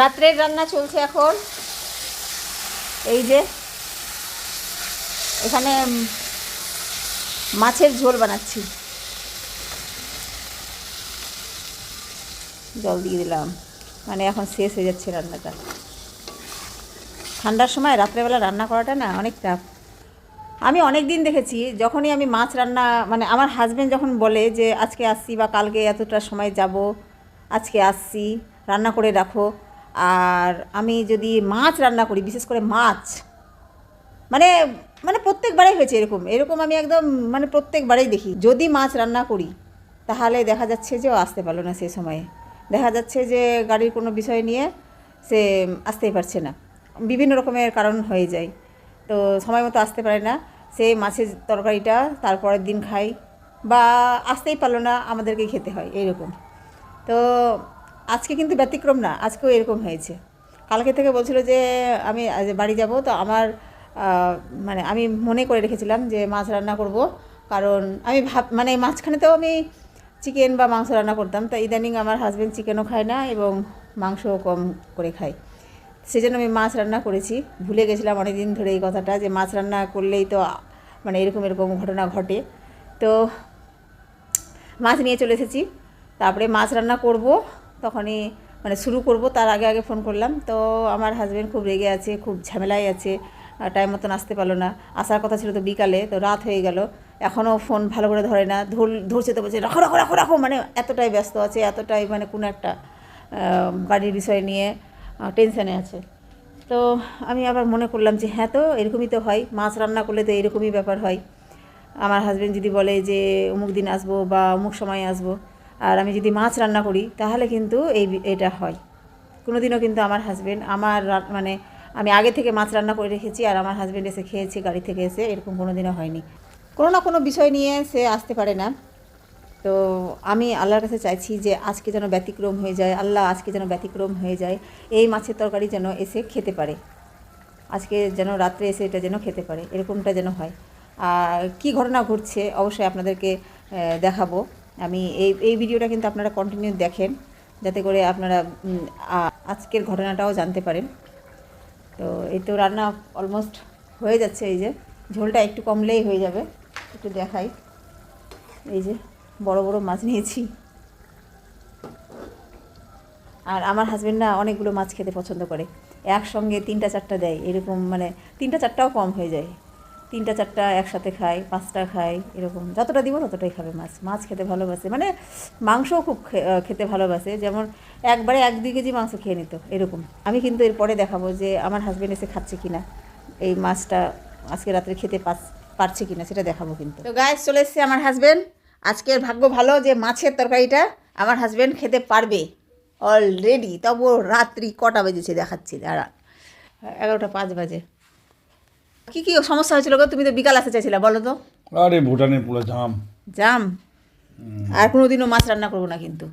রাত্রের রান্না চলছে এখন। এই যে এখানে মাছের ঝোল বানাচ্ছি, জল দিয়ে দিলাম, মানে এখন শেষ হয়ে যাচ্ছে রান্নাটা। ঠান্ডার সময় রাত্রেবেলা রান্না করাটা না অনেক টাফ। আমি অনেক দিন দেখেছি, যখনই আমি মাছ রান্না, মানে আমার হাজব্যান্ড যখন বলে যে আজকে আসছি বা কালকে এতটা সময় যাব, আজকে আসছি রান্না করে রাখো, আর আমি যদি মাছ রান্না করি, বিশেষ করে মাছ, মানে মানে প্রত্যেকবারেই হয়েছে এরকম এরকম আমি একদম মানে প্রত্যেকবারেই দেখি, যদি মাছ রান্না করি তাহলে দেখা যাচ্ছে যে ও আসতে পারলো না সেই সময়ে, দেখা যাচ্ছে যে গাড়ির কোনো বিষয় নিয়ে সে আসতেই পারছে না, বিভিন্ন রকমের কারণ হয়ে যায়, তো সময় মতো আসতে পারে না, সে মাছের তরকারিটা তারপরের দিন খাই, বা আসতেই পারলো না, আমাদেরকে খেতে হয় এইরকম। তো আজকে কিন্তু ব্যতিক্রম না, আজকেও এরকম হয়েছে। কালকে থেকে বলছিল যে আমি বাড়ি যাব, তো আমার মানে আমি মনে করে রেখেছিলাম যে মাছ রান্না করব, কারণ আমি মানে মাঝখানেতেও আমি চিকেন বা মাংস রান্না করতাম, তো ইদানিং আমার হাজব্যান্ড চিকেনও খায় না এবং মাংসও কম করে খায়, সেই জন্য আমি মাছ রান্না করেছি। ভুলে গেছিলাম অনেক দিন ধরে এই কথাটা, যে মাছ রান্না করলেই তো মানে এরকম এরকম ঘটনা ঘটে। তো মাছ নিয়ে চলে এসেছি, তারপরে মাছ রান্না করব, তখনই মানে শুরু করব, তার আগে আগে ফোন করলাম। তো আমার হাজব্যান্ড খুব রেগে আছে, খুব ঝামেলায় আছে, টাইম মতন আসতে পারলো না, আসার কথা ছিল তো বিকালে, তো রাত হয়ে গেল, এখনও ফোন ভালো করে ধরে না, ধরছে তো বলছে রাখো রাখো রাখো রাখো, মানে এতটাই ব্যস্ত আছে, এতটাই মানে কোনো একটা গাড়ির বিষয় নিয়ে টেনশানে আছে। তো আমি আবার মনে করলাম যে হ্যাঁ, তো এরকমই তো হয়, মাছ রান্না করলে তো এরকমই ব্যাপার হয়। আমার হাজব্যান্ড যদি বলে যে অমুক দিন আসবো বা অমুক সময় আসবো, আর আমি যদি মাছ রান্না করি, তাহলে কিন্তু এটা হয়। কোনো দিনও কিন্তু আমার হাজব্যান্ড মানে আমি আগে থেকে মাছ রান্না করে রেখেছি আর আমার হাজব্যান্ড এসে খেয়েছে গাড়ি থেকে এসে, এরকম কোনো দিনও হয়নি। কোনো না কোনো বিষয় নিয়ে সে আসতে পারে না। তো আমি আল্লাহর কাছে চাইছি যে আজকে যেন ব্যতিক্রম হয়ে যায়, আল্লাহ আজকে যেন ব্যতিক্রম হয়ে যায়, এই মাছের তরকারি যেন এসে খেতে পারে, আজকে যেন রাত্রে এসে এটা যেন খেতে পারে, এরকমটা যেন হয়। আর কী ঘটনা ঘটছে অবশ্যই আপনাদেরকে দেখাবো। আমি এই ভিডিওটা কিন্তু আপনারা কন্টিনিউ দেখেন, যাতে করে আপনারা আজকের ঘটনাটাও জানতে পারেন। তো এই তো রান্না অলমোস্ট হয়ে যাচ্ছে, এই যে ঝোলটা একটু কমলেই হয়ে যাবে। একটু দেখাই, এই যে বড় বড় মাছ নিয়েছি, আর আমার হাজব্যান্ড না অনেকগুলো মাছ খেতে পছন্দ করে, একসঙ্গে 3টা 4টা দেয়, এরকম মানে 3টা 4টাও কম হয়ে যায়, 3টা 4টা একসাথে খায়, 5টা খায়, এরকম যতটা দিব ততটাই খাবে। মাছ খেতে ভালোবাসে, মানে মাংসও খুব খেতে ভালোবাসে, যেমন একবারে 1-2 কেজি মাংস খেয়ে নিত এরকম। আমি কিন্তু এরপরে দেখাবো যে আমার হাজব্যান্ড এসে খাচ্ছে কিনা, এই মাছটা আজকে রাত্রে খেতে পারছে কিনা সেটা দেখাবো কিন্তু। তো গায়ে চলে এসছে আমার হাজব্যান্ড, আজকের ভাগ্য ভালো যে মাছের তরকারিটা আমার হাজব্যান্ড খেতে পারবে অলরেডি। তবু রাত্রি কটা বেজেছে দেখাচ্ছি, দাঁড়া, 11টা 5 বাজে। কী কী সমস্যা হয়েছিল গো? তুমি তো বিকাল আসতে চাইছিলে, বলো তো। আরে ভুটানে পুরো জাম। জাম? আর কোনোদিনও মাছ রান্না করবো না কিন্তু।